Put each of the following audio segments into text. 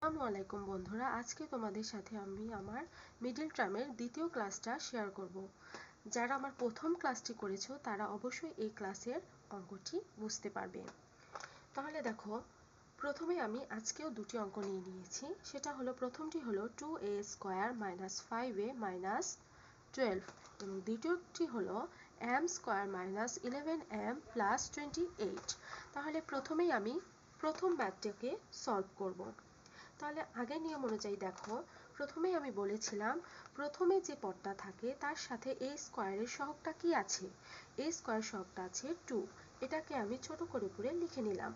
আসসালামু আলাইকুম বন্ধুরা, আজকে তোমাদের সাথে আমি আমার মিডল টার্মের দ্বিতীয় ক্লাসটা শেয়ার করব। যারা আমার প্রথম ক্লাসটি করেছো তারা অবশ্যই এই ক্লাসের অঙ্কটি বুঝতে পারবে। তাহলে দেখো, প্রথমে আমি আজকেও দুটি অঙ্ক নিয়ে নিয়েছি। সেটা হলো, প্রথমটি হলো 2a square minus 5a minus 12 এবং দ্বিতীয়টি হলো m square minus 11m plus 28। তাহলে প্রথমেই আমি প্রথম ম্যাথটাকে সলভ করব। তাহলে আগের নিয়ম অনুযায়ী দেখো, প্রথমেই আমি বলেছিলাম প্রথমে যে পদটা থাকে তার সাথে a স্কোয়ারের সহগটা কি আছে, a স্কোয়ার সহগটা আছে 2, এটাকে আমি ছোট করে করে লিখে নিলাম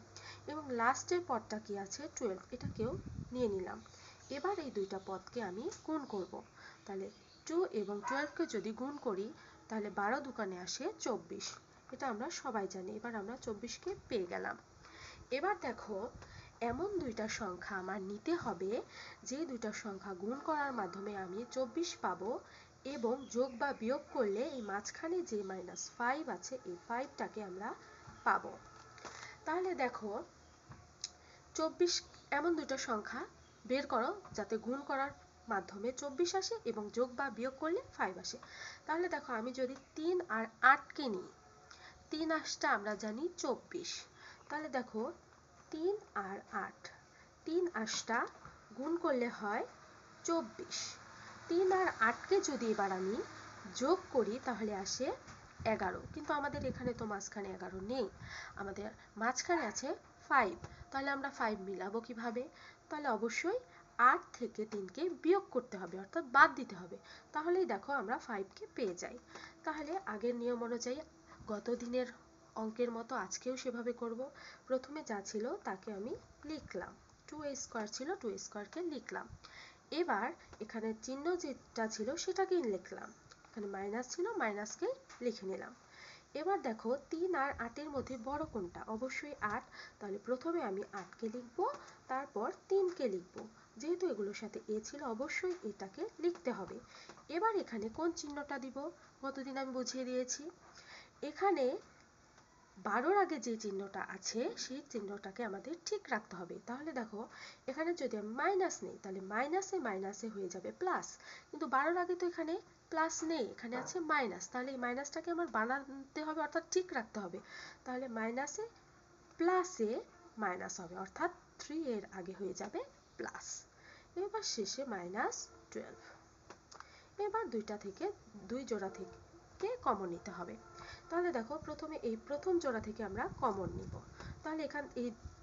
এবং লাস্টের পদটা কি আছে 12, এটাকেও নিয়ে নিলাম। এবার এই দুইটা পদকে আমি গুণ করব। তাহলে 2 এবং 12 কে যদি গুণ করি তাহলে 12 দুকানে আসে 24, এটা আমরা সবাই জানি। এবার আমরা 24 কে পেয়ে গেলাম। এবার দেখো, এমন দুইটা সংখ্যা আমার নিতে হবে যে দুইটা সংখ্যা গুণ করার মাধ্যমে আমি 24 পাবো এবং যোগ বা বিয়োগ করলে এই মাঝখানে যে -5 আছে এই 5টাকে আমরা পাবো। তাহলে দেখো, 24 এমন দুটো সংখ্যা বের করো যাতে গুণ করার মাধ্যমে 24 আসে এবং যোগ বা বিয়োগ করলে 5 আসে। তাহলে দেখো, আমি যদি 3 আর 8 কে নিই, 3 8টা আমরা জানি 24। তাহলে দেখো, 3 আর 8, 3 8টা গুণ করলে হয় 24। 3 আর 8কে যদি এবার আমি যোগ করি তাহলে আসে 11, কিন্তু আমাদের এখানে তো মাঝখানে 11 নেই, আমাদের মাঝখানে আছে 5। তাহলে আমরা 5 মিলাবো কিভাবে? তাহলে অবশ্যই 8 থেকে 3কে বিয়োগ করতে হবে, অর্থাৎ বাদ দিতে হবে। তাহলেই দেখো আমরা 5কে পেয়ে যাই। তাহলে আগের নিয়ম অনুযায়ী গত দিনের অঙ্কের মতো আজকেও সেভাবে করব। প্রথমে যা ছিল তাকে আমি লিখলাম, 2a স্কোয়ার ছিল, 2a স্কোয়ারকে লিখলাম। এবার এখানে চিহ্ন যেটা ছিল সেটাকেই লিখলাম, এখানে মাইনাস ছিল, মাইনাসকে লিখে নিলাম। এবার দেখো, 3 আর 8 এর মধ্যে বড় কোনটা? অবশ্যই 8। তাহলে প্রথমে আমি 8কে লিখব, তারপর 3কে লিখব। যেহেতু এগুলোর সাথে a ছিল অবশ্যই এটাকে লিখতে হবে। এবার এখানে কোন চিহ্নটা দিব? গতদিন আমি বুঝিয়ে দিয়েছি। এখানে 12-র আগে যে চিহ্নটা আছে সেই চিহ্নটাকে আমাদের ঠিক রাখতে হবে। তাহলে দেখো, এখানে যদি আমি মাইনাস নেই তাহলে মাইনাসে মাইনাসে হয়ে যাবে প্লাস, কিন্তু 12-র আগে তো এখানে প্লাস নেই, এখানে আছে মাইনাস। তাহলে এই মাইনাসটাকে আমার বানাতে হবে, অর্থাৎ ঠিক রাখতে হবে। তাহলে মাইনাসে প্লাসে মাইনাস হবে, অর্থাৎ 3 এর আগে হয়ে যাবে প্লাস। এবার শেষে -12। এবার দুই জোড়া থেকে কমন নিতে হবে। তাহলে দেখো, প্রথমে এই প্রথম জোড়া থেকে আমরা কমন নিব। তাহলে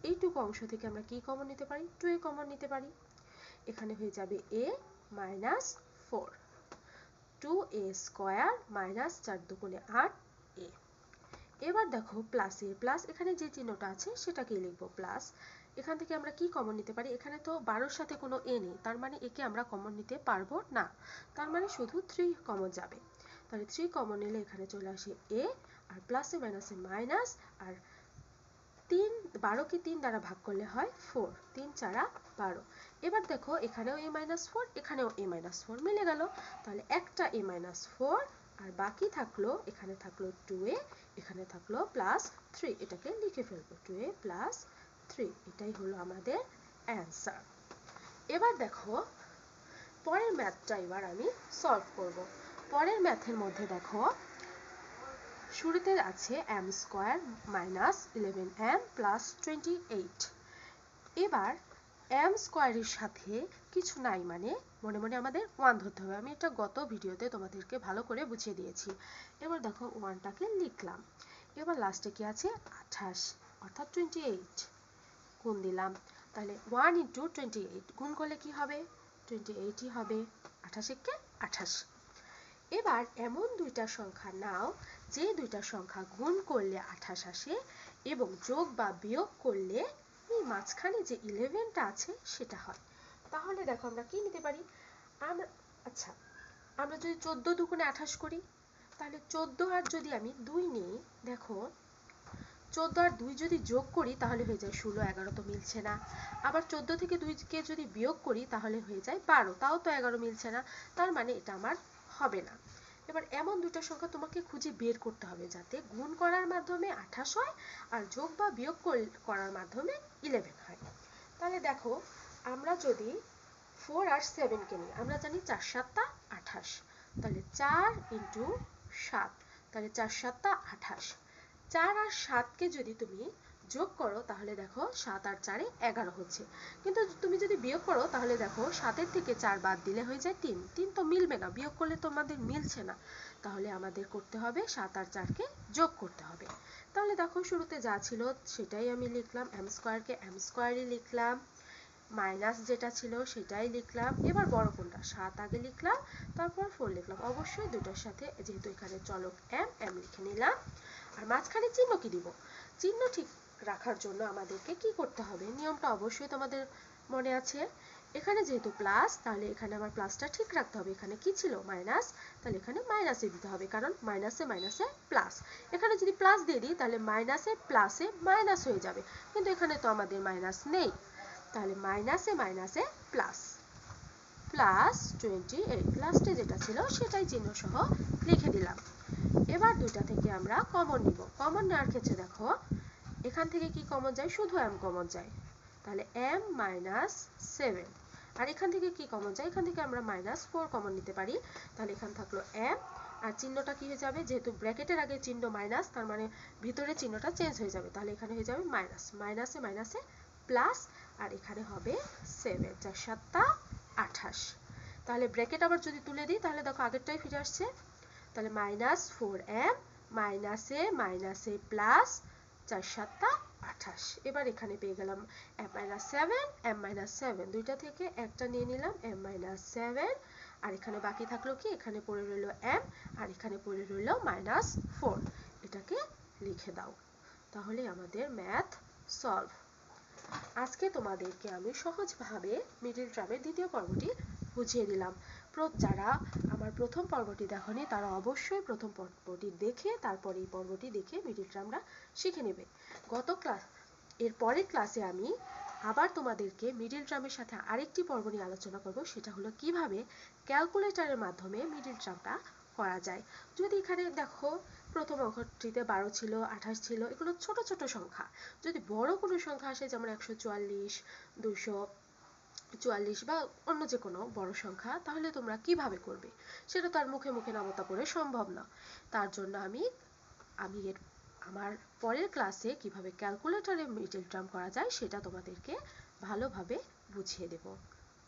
এইটুকু অংশ থেকে আমরা কি কমন নিতে পারি? 2a কমন নিতে পারি। এখানে হয়ে যাবে a -4, 2a স্কোয়ার মাইনাস 4 দুগুণে 8a। এবার দেখো, প্লাসে প্লাস, এখানে যে চিহ্নটা আছে সেটাকেই লিখবো প্লাস। এখান থেকে আমরা কি কমন নিতে পারি? এখানে তো 12-র সাথে কোনো a নেই, তার মানে একে আমরা কমন নিতে পারবো না, তার মানে শুধু 3 কমন যাবে। তাহলে 3 কমন নিলে এখানে চলে আসে a, আর প্লাসে মাইনাসে মাইনাস, আর 12কে 3 দ্বারা ভাগ করলে হয় 4, 3 4 12। এবার দেখো, এখানেও a -4, এখানেও a -4 মিলে গেল। তাহলে একটা a -4 আর বাকি থাকলো, এখানে থাকলো 2a, এখানে থাকলো +3, এটাকে লিখে ফেলবো 2a +3। এটাই হলো আমাদের অ্যান্সার। এবার দেখো, পরের ম্যাথটা এবার আমি সলভ করব। পরের ম্যাথের মধ্যে দেখো, শুরুতে আছে m square minus 11m plus 28। এবার m স্কোয়ারের সাথে কিছু নাই, মানে মনে মনে আমাদের 1 ধরতে হবে। আমি এটা গত ভিডিওতে তোমাদেরকে ভালো করে বুঝিয়ে দিয়েছি। এবার দেখো, 1টাকে লিখলাম। এবার লাস্টে কি আছে? 28, অর্থাৎ 28 গুণ দিলাম। তাহলে 1 × 28 গুণ করলে কি হবে? 28ই হবে। 28 কে 28। এবার এমন দুইটা সংখ্যা নাও যে দুইটা সংখ্যা গুণ করলে 28 আসে এবং যোগ বা বিয়োগ করলে এই মাঝখানে যে 11টা আছে সেটা হয়। তাহলে দেখো, আমরা কি নিতে পারি? আমরা যদি 14 দুগুণে 28 করি, তাহলে 14 আর যদি আমি 2 নিই, দেখো 14 আর 2 যদি যোগ করি তাহলে হয়ে যায় 16, 11 তো মিলছে না। আবার 14 থেকে 2কে যদি বিয়োগ করি তাহলে হয়ে যায় 12, তাও তো 11 মিলছে না, তার মানে এটা আমার হবে না। এবার এমন দুটো সংখ্যা তোমাকে খুঁজে বের করতে হবে যাতে গুণ করার মাধ্যমে 28 হয় আর যোগ বা বিয়োগ করার মাধ্যমে 11 হয়। তাহলে দেখো, আমরা যদি 4 আর 7 কে নিই, আমরা জানি 4 7 28, তাহলে 4 ইন্টু 7, তাহলে 4 7 28। 4 আর 7 কে যদি তুমি যোগ করো তাহলে দেখো 7 আর 4 11 হচ্ছে, কিন্তু তুমি যদি বিয়োগ করো তাহলে দেখো 7 এর থেকে 4 বাদ দিলে হয়ে যায় 3, 3 তো মিলবে না, বিয়োগ করলে তো আমাদের মিলছে না, তাহলে আমাদের করতে হবে 7 আর 4 কে যোগ করতে হবে। তাহলে দেখো শুরুতে যা ছিল সেটাই আমি লিখলাম, m স্কয়ার কে m স্কয়ারই লিখলাম, মাইনাস যেটা ছিল সেটাই লিখলাম, এবার বড় কোনটা 7 আগে লিখলাম, তারপর 4 লিখলাম, অবশ্যই দুটোর সাথে যেহেতু এখানে চলক m লিখে নিলাম। আর মাঝখানে চিহ্ন কি দিব, চিহ্ন ঠিক রাখার জন্য আমাদেরকে কি করতে হবে, নিয়মটা অবশ্যই তোমাদের মনে আছে, এখানে যেহেতু প্লাস তাহলে এখানে আমার প্লাসটা ঠিক রাখতে হবে, এখানে কি ছিল মাইনাস, তাহলে এখানে মাইনাসে দিতে হবে, কারণ মাইনাসে মাইনাসে প্লাস, এখানে যদি প্লাস দিয়ে দিই তাহলে মাইনাসে প্লাসে মাইনাস হয়ে যাবে, কিন্তু এখানে তো আমাদের মাইনাস নেই, তাহলে মাইনাসে মাইনাসে প্লাস, প্লাস 28, লাস্টে যেটা ছিল সেটাই চিহ্ন সহ লিখে দিলাম। এবার দুইটা থেকে আমরা কমন নিব, কমন নেওয়ার ক্ষেত্রে দেখো এখান থেকে কি কমন যায়, শুধু m কমন যায়, তাহলে m মাইনাস 7, আর এখান থেকে কি কমন যায়, এখান থেকে আমরা মাইনাস 4 কমন নিতে পারি, তাহলে এখানে থাকলো m, আর চিহ্নটা কি হয়ে যাবে, যেহেতু ব্র্যাকেটের আগে চিহ্ন মাইনাস তার মানে ভিতরে চিহ্নটা চেঞ্জ হয়ে যাবে, তাহলে এখানে হয়ে যাবে মাইনাস, মাইনাসে মাইনাসে প্লাস, আর এখানে হবে 7, 4 7 28, তাহলে ব্র্যাকেট আবার যদি তুলে দিই তাহলে দেখো আগেরটাই ফিরে আসছে, তাহলে মাইনাস 4m মাইনাসে মাইনাসে প্লাস 4 7 28, এবার এখানে পেয়ে গেলাম m মাইনাস 7, m মাইনাস 7, দুইটা থেকে একটা নিয়ে নিলাম m মাইনাস 7, আর এখানে বাকি থাকলো কি, এখানে পড়ে রইলো m, আর এখানে পড়ে রইলো মাইনাস 4, এটাকে লিখে দাও, তাহলে আমাদের ম্যাথ সলভ। আজকে তোমাদেরকে আমি সহজভাবে মিডল টার্মের দ্বিতীয় পর্বটি বুঝিয়ে দিলাম, যারা আমার প্রথম পর্বটি দেখোনি তারা অবশ্যই প্রথম পর্বটি দেখে তারপর এই পর্বটি দেখে মিডল টার্মটা শিখে নেবে। এর পরের ক্লাসে আমি আবার তোমাদেরকে মিডল টার্মের সাথে আরেকটি পর্ব নিয়ে আলোচনা করব, সেটা হলো কিভাবে ক্যালকুলেটরের মাধ্যমে মিডল টার্মটা করা যায়। যদি এখানে দেখো প্রথম অঙ্কটিতে 12 ছিল, 28 ছিল, এগুলো ছোট ছোট সংখ্যা, যদি বড় কোনো সংখ্যা আসে যেমন 144, 244 বা অন্য যে কোনো বড় সংখ্যা, তাহলে তোমরা কিভাবে করবে সেটা তো আর মুখে মুখে নামতা পড়ে সম্ভব না, তার জন্য আমি আমার পরের ক্লাসে কিভাবে ক্যালকুলেটরে মিডল টার্ম করা যায় সেটা তোমাদেরকে ভালোভাবে বুঝিয়ে দেব।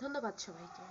ধন্যবাদ সবাইকে।